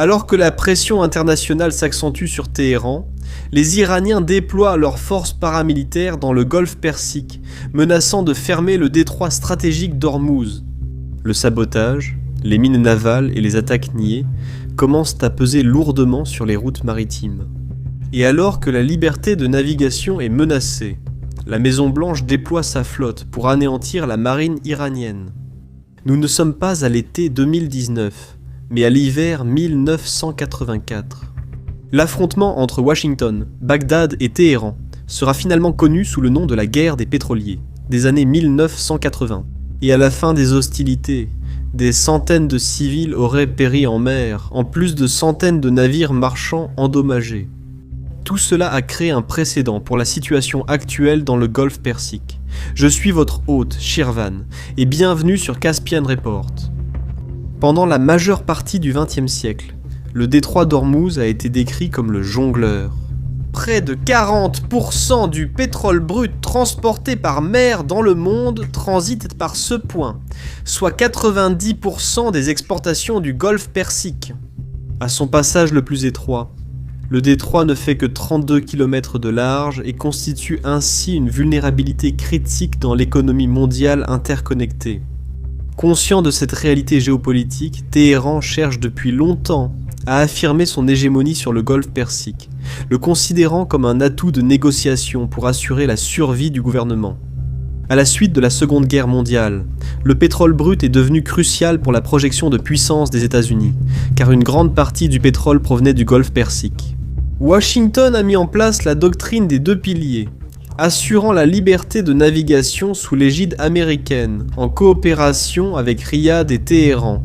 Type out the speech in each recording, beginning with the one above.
Alors que la pression internationale s'accentue sur Téhéran, les Iraniens déploient leurs forces paramilitaires dans le golfe Persique, menaçant de fermer le détroit stratégique d'Ormuz. Le sabotage, les mines navales et les attaques niées commencent à peser lourdement sur les routes maritimes. Et alors que la liberté de navigation est menacée, la Maison-Blanche déploie sa flotte pour anéantir la marine iranienne. Nous ne sommes pas à l'été 2019, mais à l'hiver 1984. L'affrontement entre Washington, Bagdad et Téhéran sera finalement connu sous le nom de la guerre des pétroliers, des années 1980. Et à la fin des hostilités, des centaines de civils auraient péri en mer, en plus de centaines de navires marchands endommagés. Tout cela a créé un précédent pour la situation actuelle dans le golfe Persique. Je suis votre hôte, Shirvan, et bienvenue sur Caspian Report. Pendant la majeure partie du XXe siècle, le détroit d'Ormuz a été décrit comme le jongleur. Près de 40% du pétrole brut transporté par mer dans le monde transite par ce point, soit 90% des exportations du golfe Persique. À son passage le plus étroit, le détroit ne fait que 32 km de large et constitue ainsi une vulnérabilité critique dans l'économie mondiale interconnectée. Conscient de cette réalité géopolitique, Téhéran cherche depuis longtemps à affirmer son hégémonie sur le golfe Persique, le considérant comme un atout de négociation pour assurer la survie du gouvernement. À la suite de la Seconde Guerre mondiale, le pétrole brut est devenu crucial pour la projection de puissance des États-Unis, car une grande partie du pétrole provenait du golfe Persique. Washington a mis en place la doctrine des deux piliers, assurant la liberté de navigation sous l'égide américaine, en coopération avec Riyad et Téhéran.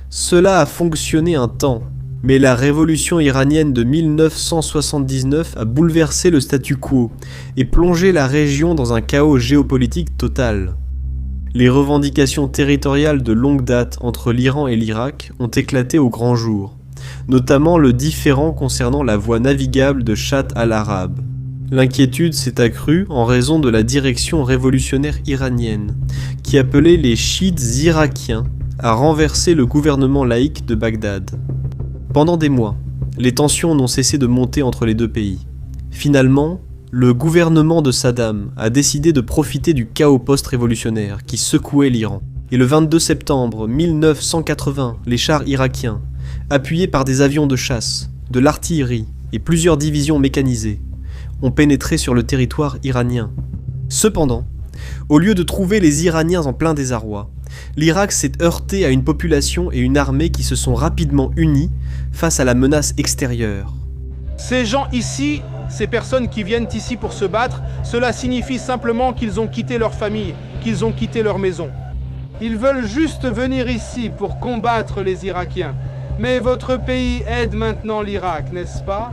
Cela a fonctionné un temps, mais la révolution iranienne de 1979 a bouleversé le statu quo et plongé la région dans un chaos géopolitique total. Les revendications territoriales de longue date entre l'Iran et l'Irak ont éclaté au grand jour, notamment le différend concernant la voie navigable de Shatt al-Arab. L'inquiétude s'est accrue en raison de la direction révolutionnaire iranienne, qui appelait les chiites irakiens à renverser le gouvernement laïque de Bagdad. Pendant des mois, les tensions n'ont cessé de monter entre les deux pays. Finalement, le gouvernement de Saddam a décidé de profiter du chaos post-révolutionnaire qui secouait l'Iran. Et le 22 septembre 1980, les chars irakiens, appuyés par des avions de chasse, de l'artillerie et plusieurs divisions mécanisées, ont pénétré sur le territoire iranien. Cependant, au lieu de trouver les Iraniens en plein désarroi, l'Irak s'est heurté à une population et une armée qui se sont rapidement unis face à la menace extérieure. Ces gens ici, ces personnes qui viennent ici pour se battre, cela signifie simplement qu'ils ont quitté leur famille, qu'ils ont quitté leur maison. Ils veulent juste venir ici pour combattre les Irakiens. Mais votre pays aide maintenant l'Irak, n'est-ce pas?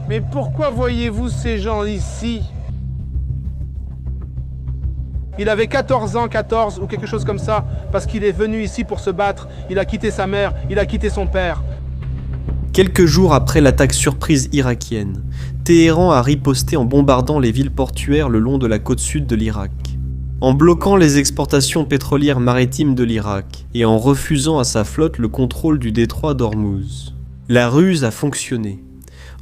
Mais pourquoi voyez-vous ces gens ici? Il avait 14 ans, 14 ou quelque chose comme ça, parce qu'il est venu ici pour se battre. Il a quitté sa mère, il a quitté son père. Quelques jours après l'attaque surprise irakienne, Téhéran a riposté en bombardant les villes portuaires le long de la côte sud de l'Irak, en bloquant les exportations pétrolières maritimes de l'Irak et en refusant à sa flotte le contrôle du détroit d'Ormuz. La ruse a fonctionné.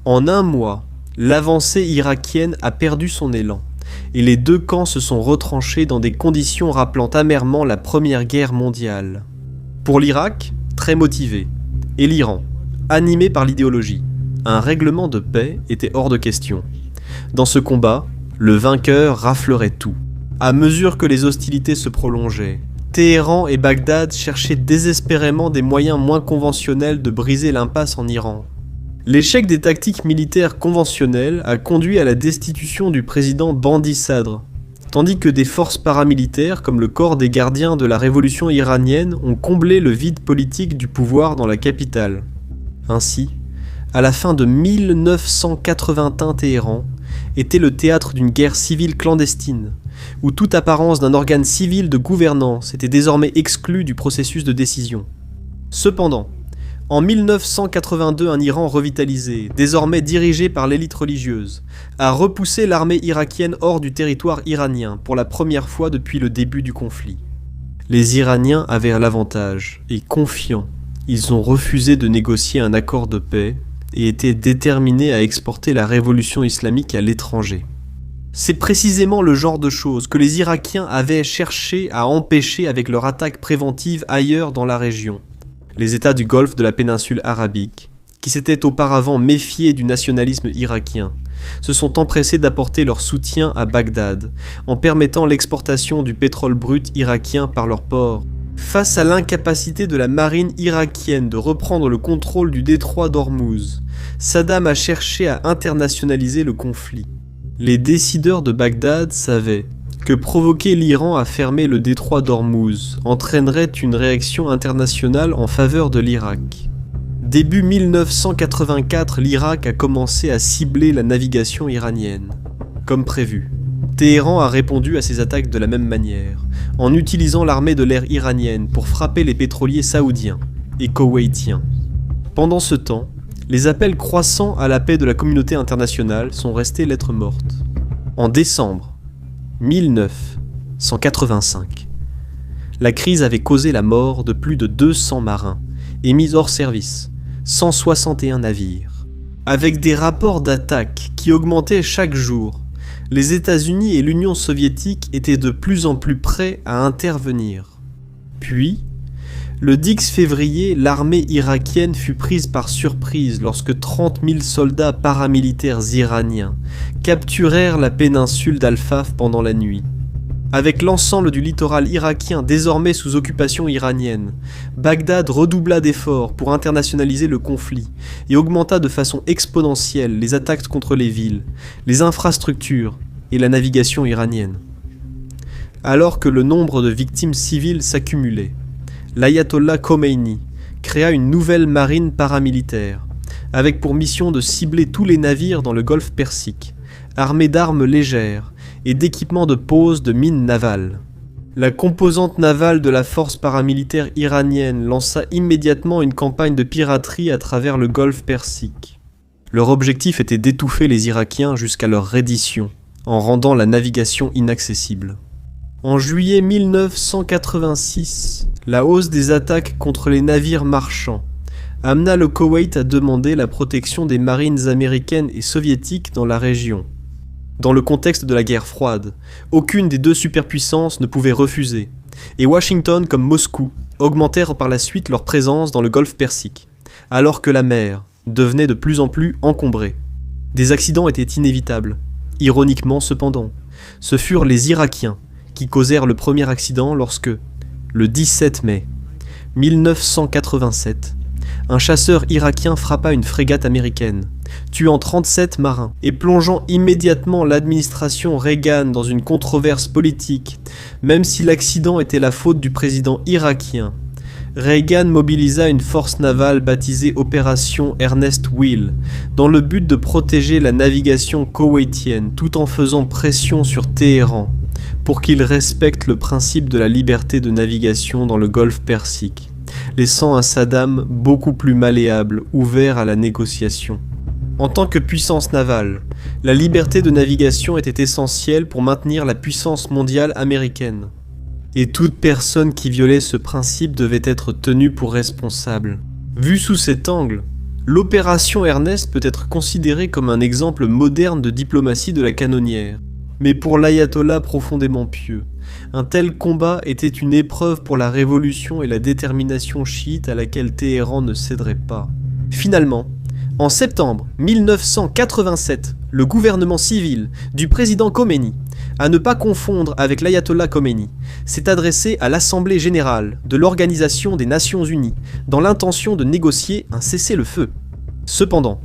En un mois, l'avancée irakienne a perdu son élan, et les deux camps se sont retranchés dans des conditions rappelant amèrement la Première Guerre mondiale. Pour l'Irak, très motivé, et l'Iran, animé par l'idéologie, un règlement de paix était hors de question. Dans ce combat, le vainqueur raflerait tout. À mesure que les hostilités se prolongeaient, Téhéran et Bagdad cherchaient désespérément des moyens moins conventionnels de briser l'impasse en Iran. L'échec des tactiques militaires conventionnelles a conduit à la destitution du président Bandi Sadr, tandis que des forces paramilitaires comme le corps des gardiens de la révolution iranienne ont comblé le vide politique du pouvoir dans la capitale. Ainsi, à la fin de 1981, Téhéran était le théâtre d'une guerre civile clandestine, où toute apparence d'un organe civil de gouvernance était désormais exclue du processus de décision. Cependant, en 1982, un Iran revitalisé, désormais dirigé par l'élite religieuse, a repoussé l'armée irakienne hors du territoire iranien pour la première fois depuis le début du conflit. Les Iraniens avaient l'avantage, et confiants, Ils ont refusé de négocier un accord de paix et étaient déterminés à exporter la révolution islamique à l'étranger. C'est précisément le genre de choses que les Irakiens avaient cherché à empêcher avec leur attaque préventive ailleurs dans la région. Les États du Golfe de la péninsule arabique, qui s'étaient auparavant méfiés du nationalisme irakien, se sont empressés d'apporter leur soutien à Bagdad, en permettant l'exportation du pétrole brut irakien par leurs ports. Face à l'incapacité de la marine irakienne de reprendre le contrôle du détroit d'Ormuz, Saddam a cherché à internationaliser le conflit. Les décideurs de Bagdad savaient que provoquer l'Iran à fermer le détroit d'Ormuz entraînerait une réaction internationale en faveur de l'Irak. Début 1984, l'Irak a commencé à cibler la navigation iranienne. Comme prévu, Téhéran a répondu à ces attaques de la même manière, en utilisant l'armée de l'air iranienne pour frapper les pétroliers saoudiens et koweïtiens. Pendant ce temps, les appels croissants à la paix de la communauté internationale sont restés lettre morte. En décembre 1985, la crise avait causé la mort de plus de 200 marins et mis hors service 161 navires. Avec des rapports d'attaque qui augmentaient chaque jour, les États-Unis et l'Union soviétique étaient de plus en plus prêts à intervenir. Puis, le 10 février, l'armée irakienne fut prise par surprise lorsque 30 000 soldats paramilitaires iraniens capturèrent la péninsule d'Al-Faf pendant la nuit. Avec l'ensemble du littoral irakien désormais sous occupation iranienne, Bagdad redoubla d'efforts pour internationaliser le conflit et augmenta de façon exponentielle les attaques contre les villes, les infrastructures et la navigation iranienne. Alors que le nombre de victimes civiles s'accumulait, l'ayatollah Khomeini créa une nouvelle marine paramilitaire, avec pour mission de cibler tous les navires dans le golfe Persique, armés d'armes légères et d'équipements de pose de mines navales. La composante navale de la force paramilitaire iranienne lança immédiatement une campagne de piraterie à travers le golfe Persique. Leur objectif était d'étouffer les Irakiens jusqu'à leur reddition, en rendant la navigation inaccessible. En juillet 1986, la hausse des attaques contre les navires marchands amena le Koweït à demander la protection des marines américaines et soviétiques dans la région. Dans le contexte de la guerre froide, aucune des deux superpuissances ne pouvait refuser, et Washington comme Moscou augmentèrent par la suite leur présence dans le golfe Persique, alors que la mer devenait de plus en plus encombrée. Des accidents étaient inévitables. Ironiquement cependant, ce furent les Irakiens qui causèrent le premier accident lorsque, le 17 mai 1987, un chasseur irakien frappa une frégate américaine, tuant 37 marins et plongeant immédiatement l'administration Reagan dans une controverse politique. Même si l'accident était la faute du président irakien, Reagan mobilisa une force navale baptisée Opération Ernest Will, dans le but de protéger la navigation koweïtienne tout en faisant pression sur Téhéran pour qu'il respecte le principe de la liberté de navigation dans le golfe Persique, laissant un Saddam beaucoup plus malléable, ouvert à la négociation. En tant que puissance navale, la liberté de navigation était essentielle pour maintenir la puissance mondiale américaine. Et toute personne qui violait ce principe devait être tenue pour responsable. Vu sous cet angle, l'opération Ernest peut être considérée comme un exemple moderne de diplomatie de la canonnière. Mais pour l'ayatollah profondément pieux, un tel combat était une épreuve pour la révolution et la détermination chiite à laquelle Téhéran ne céderait pas. Finalement, en septembre 1987, le gouvernement civil du président Khomeini, à ne pas confondre avec l'ayatollah Khomeini, s'est adressé à l'Assemblée générale de l'Organisation des Nations Unies dans l'intention de négocier un cessez-le-feu. Cependant,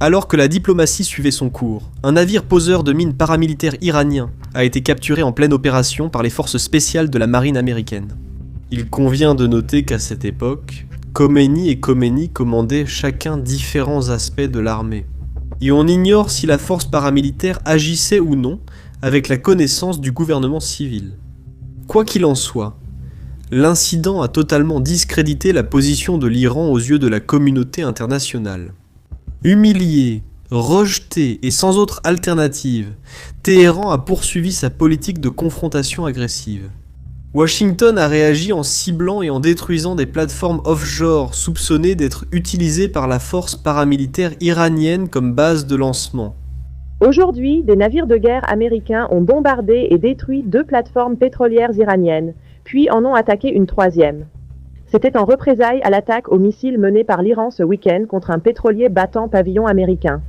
alors que la diplomatie suivait son cours, un navire poseur de mines paramilitaires iranien a été capturé en pleine opération par les forces spéciales de la marine américaine. Il convient de noter qu'à cette époque, Khomeini et Khomeini commandaient chacun différents aspects de l'armée. Et on ignore si la force paramilitaire agissait ou non avec la connaissance du gouvernement civil. Quoi qu'il en soit, l'incident a totalement discrédité la position de l'Iran aux yeux de la communauté internationale. Humilié, rejeté et sans autre alternative, Téhéran a poursuivi sa politique de confrontation agressive. Washington a réagi en ciblant et en détruisant des plateformes offshore soupçonnées d'être utilisées par la force paramilitaire iranienne comme base de lancement. Aujourd'hui, des navires de guerre américains ont bombardé et détruit 2 plateformes pétrolières iraniennes, puis en ont attaqué une 3e. C'était en représailles à l'attaque aux missiles menée par l'Iran ce week-end contre un pétrolier battant pavillon américain.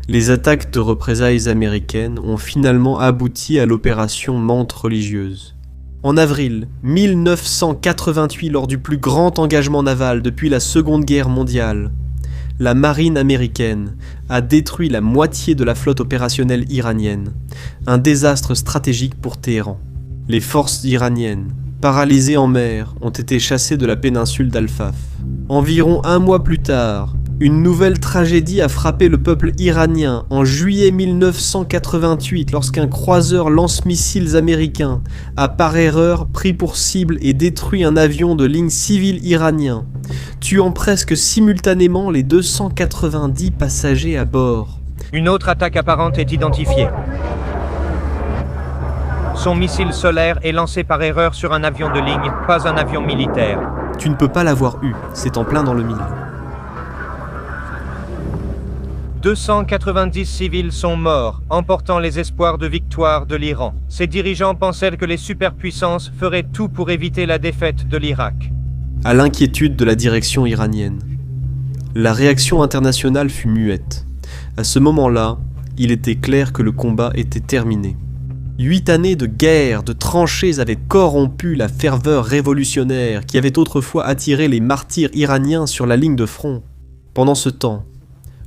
Les attaques de représailles américaines ont finalement abouti à l'opération Mante religieuse. En avril 1988, lors du plus grand engagement naval depuis la Seconde Guerre mondiale, la marine américaine a détruit la moitié de la flotte opérationnelle iranienne, un désastre stratégique pour Téhéran. Les forces iraniennes, paralysées en mer, ont été chassées de la péninsule d'Al-Faf. Environ un mois plus tard, une nouvelle tragédie a frappé le peuple iranien en juillet 1988 lorsqu'un croiseur lance-missiles américain a par erreur pris pour cible et détruit un avion de ligne civile iranien, tuant presque simultanément les 290 passagers à bord. Une autre attaque apparente est identifiée. Son missile solaire est lancé par erreur sur un avion de ligne, pas un avion militaire. Tu ne peux pas l'avoir eu, c'est en plein dans le mille. 290 civils sont morts, emportant les espoirs de victoire de l'Iran. Ses dirigeants pensaient que les superpuissances feraient tout pour éviter la défaite de l'Irak. À l'inquiétude de la direction iranienne, la réaction internationale fut muette. À ce moment-là, il était clair que le combat était terminé. 8 années de guerre, de tranchées avaient corrompu la ferveur révolutionnaire qui avait autrefois attiré les martyrs iraniens sur la ligne de front. Pendant ce temps,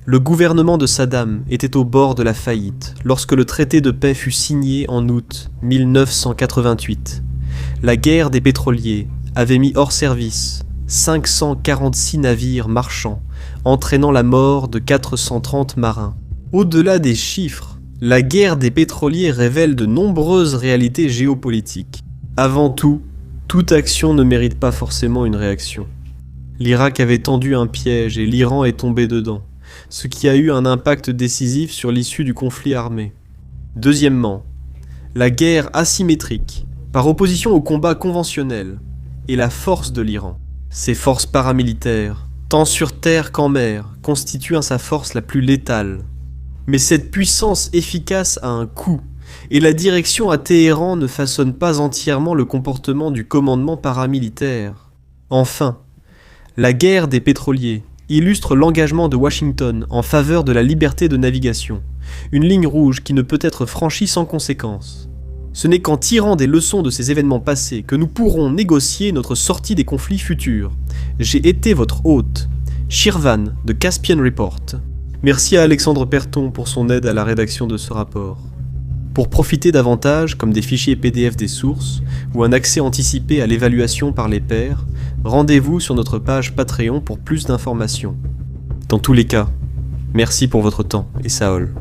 le gouvernement de Saddam était au bord de la faillite lorsque le traité de paix fut signé en août 1988. La guerre des pétroliers avait mis hors service 546 navires marchands, entraînant la mort de 430 marins. Au-delà des chiffres, la guerre des pétroliers révèle de nombreuses réalités géopolitiques. Avant tout, toute action ne mérite pas forcément une réaction. L'Irak avait tendu un piège et l'Iran est tombé dedans, ce qui a eu un impact décisif sur l'issue du conflit armé. Deuxièmement, la guerre asymétrique, par opposition au combat conventionnel, est la force de l'Iran. Ses forces paramilitaires, tant sur terre qu'en mer, constituent sa force la plus létale. Mais cette puissance efficace a un coût, et la direction à Téhéran ne façonne pas entièrement le comportement du commandement paramilitaire. Enfin, la guerre des pétroliers illustre l'engagement de Washington en faveur de la liberté de navigation, une ligne rouge qui ne peut être franchie sans conséquences. Ce n'est qu'en tirant des leçons de ces événements passés que nous pourrons négocier notre sortie des conflits futurs. J'ai été votre hôte, Shirvan de Caspian Report. Merci à Alexandre Perton pour son aide à la rédaction de ce rapport. Pour profiter davantage, comme des fichiers PDF des sources, ou un accès anticipé à l'évaluation par les pairs, rendez-vous sur notre page Patreon pour plus d'informations. Dans tous les cas, merci pour votre temps et Saol.